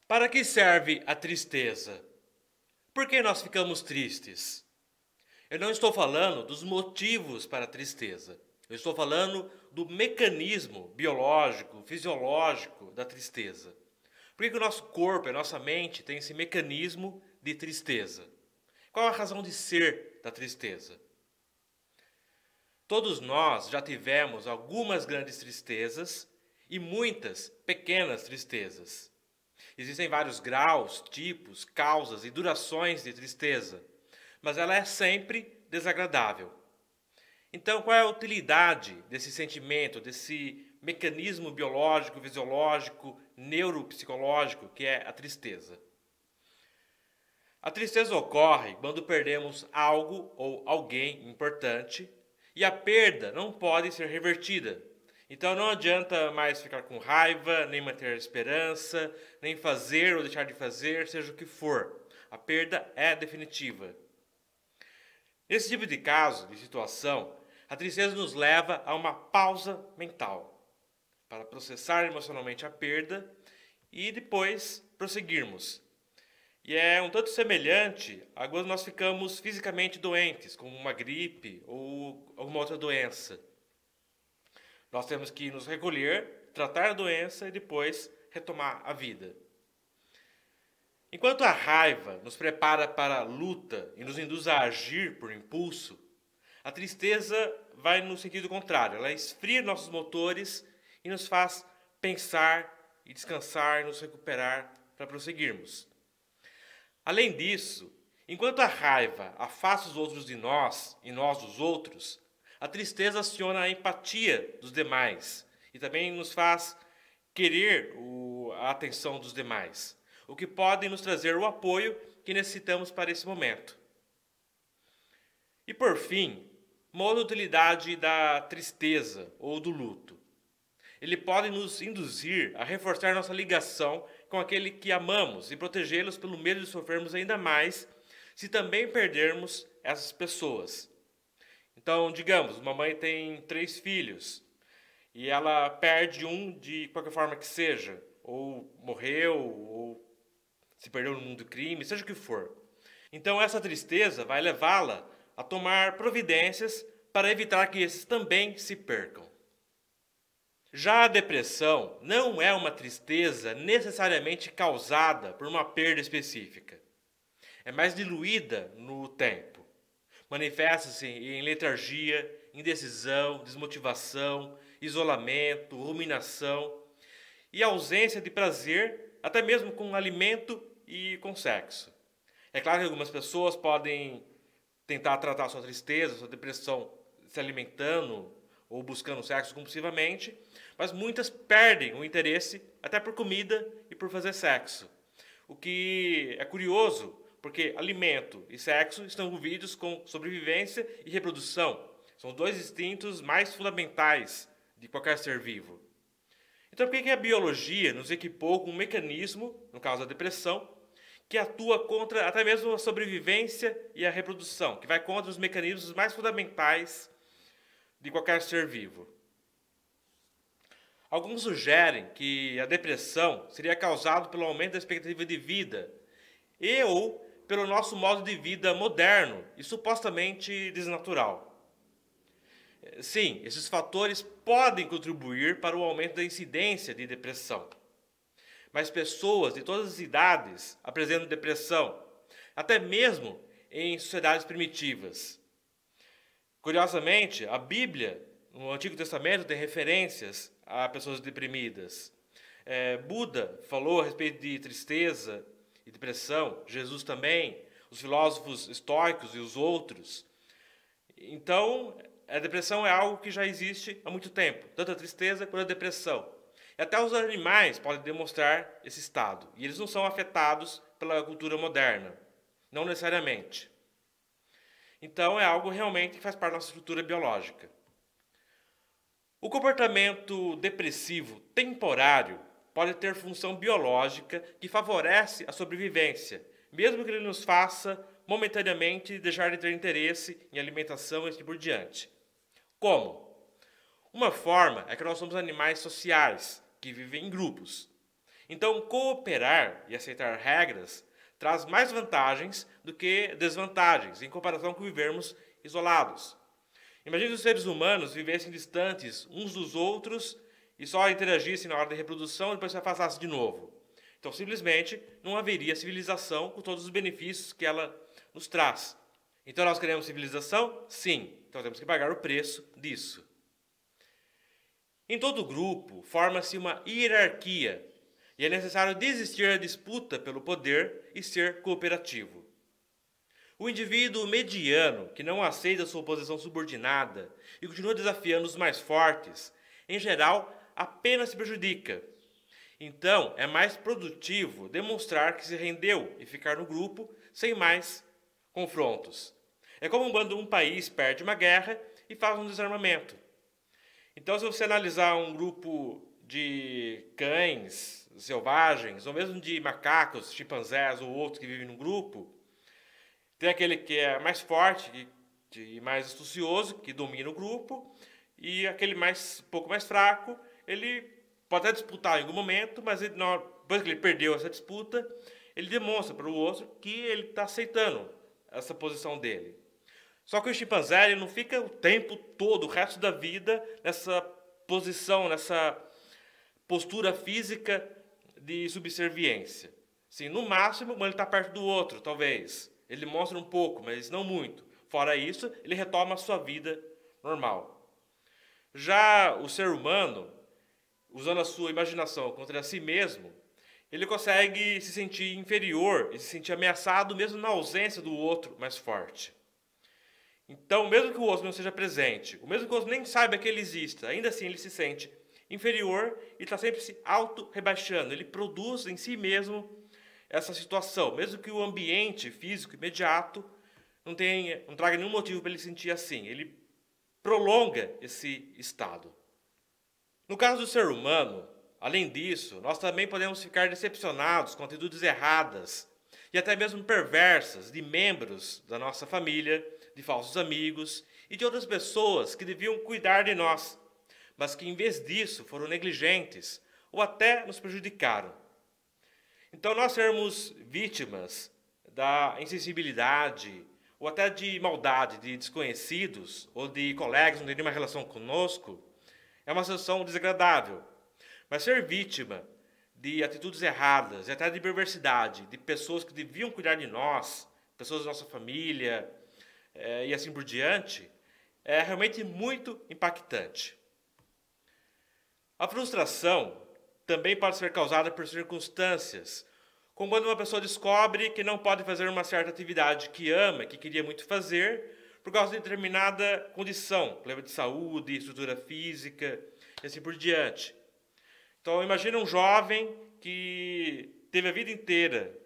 Para que serve a tristeza? Por que nós ficamos tristes? Eu não estou falando dos motivos para a tristeza. Eu estou falando do mecanismo biológico, fisiológico da tristeza. Por que o nosso corpo, a nossa mente tem esse mecanismo de tristeza? Qual a razão de ser da tristeza? Todos nós já tivemos algumas grandes tristezas e muitas pequenas tristezas. Existem vários graus, tipos, causas e durações de tristeza, mas ela é sempre desagradável. Então, qual é a utilidade desse sentimento, desse mecanismo biológico, fisiológico, neuropsicológico que é a tristeza? A tristeza ocorre quando perdemos algo ou alguém importante e a perda não pode ser revertida. Então não adianta mais ficar com raiva, nem manter a esperança, nem fazer ou deixar de fazer, seja o que for. A perda é definitiva. Nesse tipo de caso, de situação, a tristeza nos leva a uma pausa mental para processar emocionalmente a perda e depois prosseguirmos. E é um tanto semelhante a quando nós ficamos fisicamente doentes, como uma gripe ou alguma outra doença. Nós temos que nos recolher, tratar a doença e depois retomar a vida. Enquanto a raiva nos prepara para a luta e nos induz a agir por impulso, a tristeza vai no sentido contrário. Ela esfria nossos motores e nos faz pensar e descansar e nos recuperar para prosseguirmos. Além disso, enquanto a raiva afasta os outros de nós e nós dos outros, a tristeza aciona a empatia dos demais e também nos faz querer a atenção dos demais, o que pode nos trazer o apoio que necessitamos para esse momento. E por fim, uma outra utilidade da tristeza ou do luto. Ele pode nos induzir a reforçar nossa ligação com aquele que amamos e protegê-los pelo medo de sofrermos ainda mais se também perdermos essas pessoas. Então, digamos, uma mãe tem 3 filhos e ela perde um de qualquer forma que seja, ou morreu, ou se perdeu no mundo do crime, seja o que for. Então, essa tristeza vai levá-la a tomar providências para evitar que esses também se percam. Já a depressão não é uma tristeza necessariamente causada por uma perda específica. É mais diluída no tempo. Manifesta-se em letargia, indecisão, desmotivação, isolamento, ruminação e ausência de prazer, até mesmo com alimento e com sexo. É claro que algumas pessoas podem tentar tratar sua tristeza, sua depressão, se alimentando ou buscando sexo compulsivamente, mas muitas perdem o interesse até por comida e por fazer sexo. O que é curioso, porque alimento e sexo estão envolvidos com sobrevivência e reprodução. São os 2 instintos mais fundamentais de qualquer ser vivo. Então, por que a biologia nos equipou com um mecanismo, no caso da depressão, que atua contra até mesmo a sobrevivência e a reprodução, que vai contra os mecanismos mais fundamentais de qualquer ser vivo? Alguns sugerem que a depressão seria causada pelo aumento da expectativa de vida e ou pelo nosso modo de vida moderno e supostamente desnatural. Sim, esses fatores podem contribuir para o aumento da incidência de depressão. Mas pessoas de todas as idades apresentam depressão, até mesmo em sociedades primitivas. Curiosamente, a Bíblia, no Antigo Testamento, tem referências a pessoas deprimidas. Buda falou a respeito de tristeza e depressão, Jesus também, os filósofos estoicos e os outros. Então, a depressão é algo que já existe há muito tempo, tanto a tristeza quanto a depressão. E até os animais podem demonstrar esse estado, e eles não são afetados pela cultura moderna, não necessariamente. Então, é algo realmente que faz parte da nossa estrutura biológica. O comportamento depressivo temporário pode ter função biológica que favorece a sobrevivência, mesmo que ele nos faça momentaneamente deixar de ter interesse em alimentação e assim por diante. Como? Uma forma é que nós somos animais sociais, que vivem em grupos. Então, cooperar e aceitar regras traz mais vantagens do que desvantagens, em comparação com vivermos isolados. Imagine se os seres humanos vivessem distantes uns dos outros e só interagissem na hora da reprodução e depois se afastassem de novo. Então, simplesmente, não haveria civilização com todos os benefícios que ela nos traz. Então, nós queremos civilização? Sim. Então, temos que pagar o preço disso. Em todo grupo, forma-se uma hierarquia e é necessário desistir da disputa pelo poder e ser cooperativo. O indivíduo mediano, que não aceita sua posição subordinada e continua desafiando os mais fortes, em geral, apenas se prejudica. Então, é mais produtivo demonstrar que se rendeu e ficar no grupo sem mais confrontos. É como quando um país perde uma guerra e faz um desarmamento. Então, se você analisar um grupo de cães selvagens, ou mesmo de macacos, chimpanzés ou outros que vivem num grupo, tem aquele que é mais forte e mais astucioso, que domina o grupo, e aquele um pouco mais fraco, ele pode até disputar em algum momento, mas depois que ele perdeu essa disputa, ele demonstra para o outro que ele está aceitando essa posição dele. Só que o chimpanzé ele não fica o tempo todo, o resto da vida, nessa posição, nessa postura física de subserviência. Sim, no máximo, quando ele está perto do outro, talvez. Ele mostra um pouco, mas não muito. Fora isso, ele retoma a sua vida normal. Já o ser humano, usando a sua imaginação contra si mesmo, ele consegue se sentir inferior e se sentir ameaçado mesmo na ausência do outro mais forte. Então, mesmo que o outro não seja presente, ou mesmo que o outro nem saiba que ele exista, ainda assim ele se sente inferior e está sempre se auto-rebaixando. Ele produz em si mesmo essa situação, mesmo que o ambiente físico imediato não traga nenhum motivo para ele sentir assim. Ele prolonga esse estado. No caso do ser humano, além disso, nós também podemos ficar decepcionados com atitudes erradas e até mesmo perversas de membros da nossa família, de falsos amigos e de outras pessoas que deviam cuidar de nós, mas que em vez disso foram negligentes ou até nos prejudicaram. Então nós sermos vítimas da insensibilidade ou até de maldade de desconhecidos ou de colegas que não têm nenhuma relação conosco é uma sensação desagradável. Mas ser vítima de atitudes erradas e até de perversidade de pessoas que deviam cuidar de nós, pessoas da nossa família, e assim por diante, é realmente muito impactante. A frustração também pode ser causada por circunstâncias, como quando uma pessoa descobre que não pode fazer uma certa atividade que ama, que queria muito fazer, por causa de determinada condição, problema de saúde, estrutura física, e assim por diante. Então, imagina um jovem que teve a vida inteira,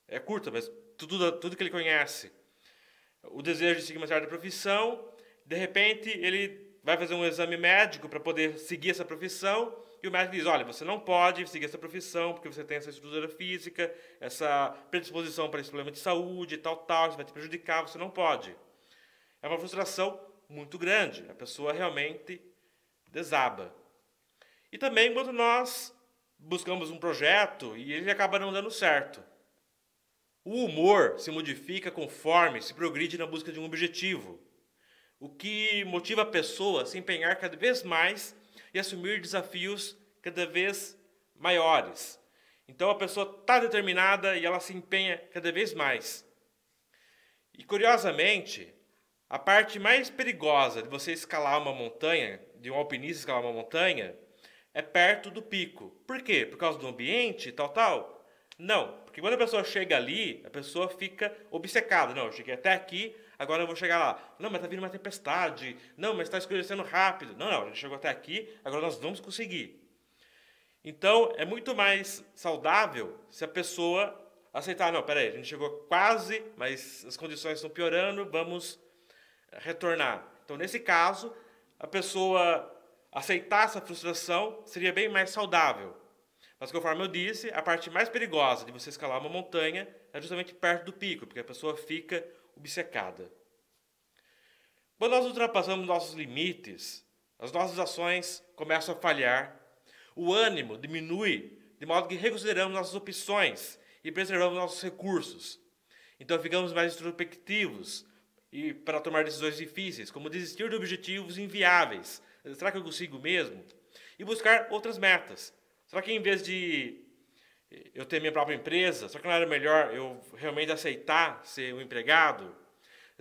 é curta, mas tudo que ele conhece, o desejo de seguir uma certa profissão, de repente ele vai fazer um exame médico para poder seguir essa profissão, e o médico diz, olha, você não pode seguir essa profissão porque você tem essa estrutura física, essa predisposição para esse problema de saúde, tal, isso vai te prejudicar, você não pode. É uma frustração muito grande, a pessoa realmente desaba. E também quando nós buscamos um projeto e ele acaba não dando certo. O humor se modifica conforme se progride na busca de um objetivo, o que motiva a pessoa a se empenhar cada vez mais e assumir desafios cada vez maiores. Então a pessoa está determinada e ela se empenha cada vez mais. E curiosamente, a parte mais perigosa de você escalar uma montanha, de um alpinista escalar uma montanha, é perto do pico. Por quê? Por causa do ambiente, tal? Não, porque quando a pessoa chega ali, a pessoa fica obcecada. Não, eu cheguei até aqui, agora eu vou chegar lá. Não, mas está vindo uma tempestade. Não, mas está escurecendo rápido. Não, a gente chegou até aqui, agora nós vamos conseguir. Então, é muito mais saudável se a pessoa aceitar. Não, peraí, a gente chegou quase, mas as condições estão piorando, vamos retornar. Então, nesse caso, a pessoa aceitar essa frustração seria bem mais saudável. Mas, conforme eu disse, a parte mais perigosa de você escalar uma montanha é justamente perto do pico, porque a pessoa fica obcecada. Quando nós ultrapassamos nossos limites, as nossas ações começam a falhar, o ânimo diminui de modo que reconsideramos nossas opções e preservamos nossos recursos. Então ficamos mais introspectivos e para tomar decisões difíceis, como desistir de objetivos inviáveis. Será que eu consigo mesmo? E buscar outras metas. Será que em vez de eu ter minha própria empresa, será que não era melhor eu realmente aceitar ser um empregado?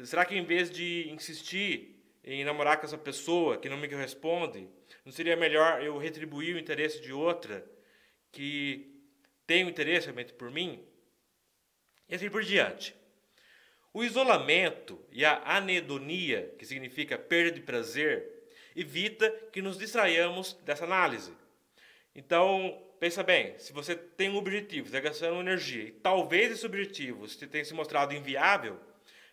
Será que em vez de insistir em namorar com essa pessoa que não me corresponde, não seria melhor eu retribuir o interesse de outra que tem um interesse realmente por mim? E assim por diante. O isolamento e a anedonia, que significa perda de prazer, evita que nos distraiamos dessa análise. Então, pensa bem, se você tem um objetivo, está gastando energia, e talvez esse objetivo tenha se mostrado inviável,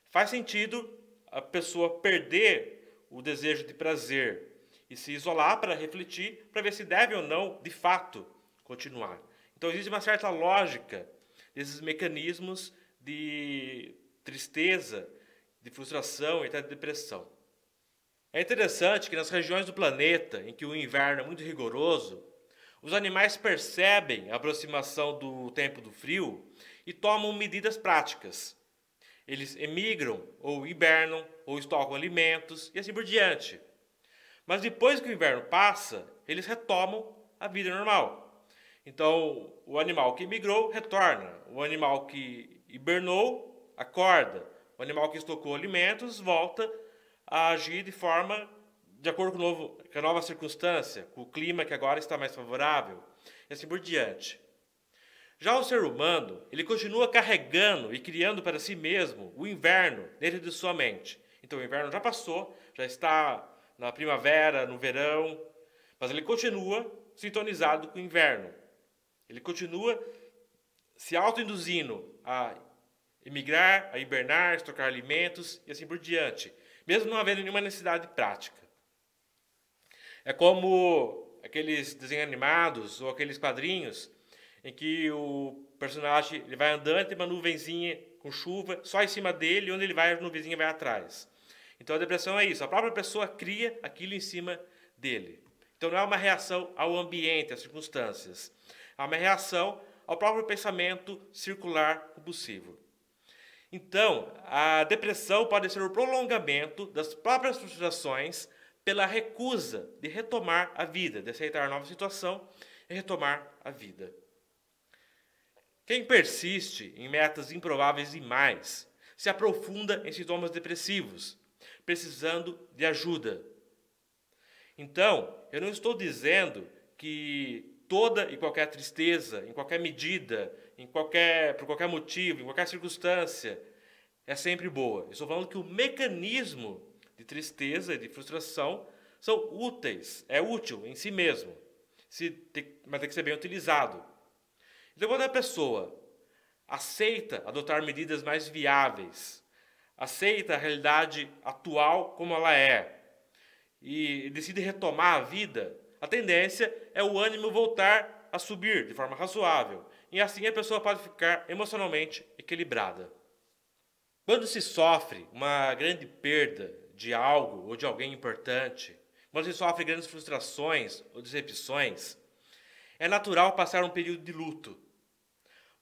faz sentido a pessoa perder o desejo de prazer e se isolar para refletir, para ver se deve ou não, de fato, continuar. Então, existe uma certa lógica desses mecanismos de tristeza, de frustração e até de depressão. É interessante que nas regiões do planeta em que o inverno é muito rigoroso, os animais percebem a aproximação do tempo do frio e tomam medidas práticas. Eles emigram ou hibernam ou estocam alimentos e assim por diante. Mas depois que o inverno passa, eles retomam a vida normal. Então, o animal que migrou retorna, o animal que hibernou acorda, o animal que estocou alimentos volta a agir de acordo com a nova circunstância, com o clima que agora está mais favorável, e assim por diante. Já o ser humano, ele continua carregando e criando para si mesmo o inverno dentro de sua mente. Então o inverno já passou, já está na primavera, no verão, mas ele continua sintonizado com o inverno. Ele continua se autoinduzindo a emigrar, a hibernar, estocar alimentos e assim por diante, mesmo não havendo nenhuma necessidade prática. É como aqueles desenhos animados ou aqueles quadrinhos em que o personagem ele vai andando e tem uma nuvenzinha com chuva só em cima dele e onde ele vai a nuvenzinha vai atrás. Então a depressão é isso, a própria pessoa cria aquilo em cima dele. Então não é uma reação ao ambiente, às circunstâncias. É uma reação ao próprio pensamento circular compulsivo. Então, a depressão pode ser o prolongamento das próprias frustrações pela recusa de retomar a vida, de aceitar a nova situação e retomar a vida. Quem persiste em metas improváveis demais se aprofunda em sintomas depressivos, precisando de ajuda. Então, eu não estou dizendo que toda e qualquer tristeza, em qualquer medida, por qualquer motivo, em qualquer circunstância, é sempre boa. Eu estou falando que o mecanismo de tristeza e de frustração são úteis, é útil em si mesmo, mas tem que ser bem utilizado. Então, quando a pessoa aceita adotar medidas mais viáveis, aceita a realidade atual como ela é, e decide retomar a vida, a tendência é o ânimo voltar a subir de forma razoável. E assim a pessoa pode ficar emocionalmente equilibrada. Quando se sofre uma grande perda de algo ou de alguém importante, quando se sofre grandes frustrações ou decepções, é natural passar um período de luto.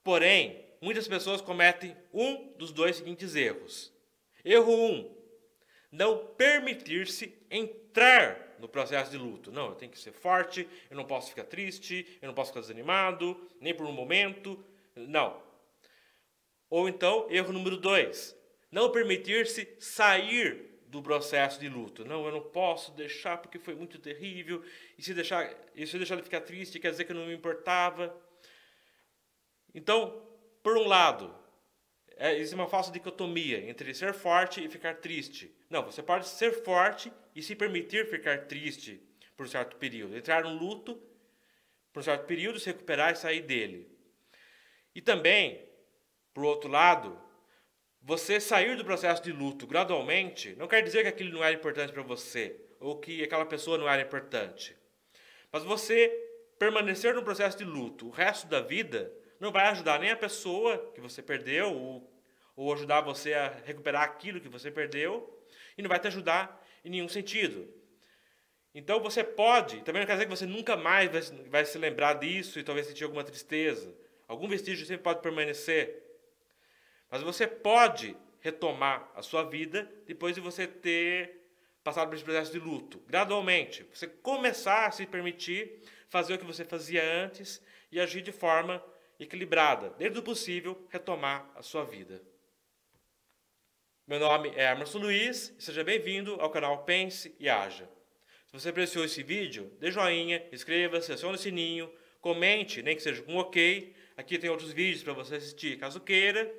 Porém, muitas pessoas cometem um dos dois seguintes erros. Erro 1. Não permitir-se entrar no processo de luto. Não, eu tenho que ser forte, eu não posso ficar triste, eu não posso ficar desanimado, nem por um momento. Não. Ou então, erro número 2. Não permitir-se sair do processo de luto. Não, eu não posso deixar porque foi muito terrível. E se eu deixar ele ficar triste, quer dizer que eu não me importava. Então, por um lado, existe uma falsa dicotomia entre ser forte e ficar triste. Não, você pode ser forte e se permitir ficar triste por um certo período. Entrar no luto por um certo período, se recuperar e sair dele. E também, por outro lado, você sair do processo de luto gradualmente não quer dizer que aquilo não era importante para você ou que aquela pessoa não era importante. Mas você permanecer no processo de luto o resto da vida não vai ajudar nem a pessoa que você perdeu ou ajudar você a recuperar aquilo que você perdeu e não vai te ajudar em nenhum sentido. Então você pode, também não quer dizer que você nunca mais vai se lembrar disso e talvez sentir alguma tristeza. Algum vestígio sempre pode permanecer. Mas você pode retomar a sua vida depois de você ter passado por esse processo de luto. Gradualmente. Você começar a se permitir fazer o que você fazia antes e agir de forma equilibrada. Dentro do possível, retomar a sua vida. Meu nome é Emerson Luiz e seja bem-vindo ao canal Pense e Haja. Se você apreciou esse vídeo, dê joinha, inscreva-se, acione o sininho, comente, nem que seja com ok. Aqui tem outros vídeos para você assistir caso queira.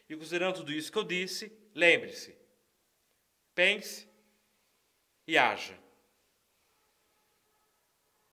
E considerando tudo isso que eu disse, lembre-se, pense e haja.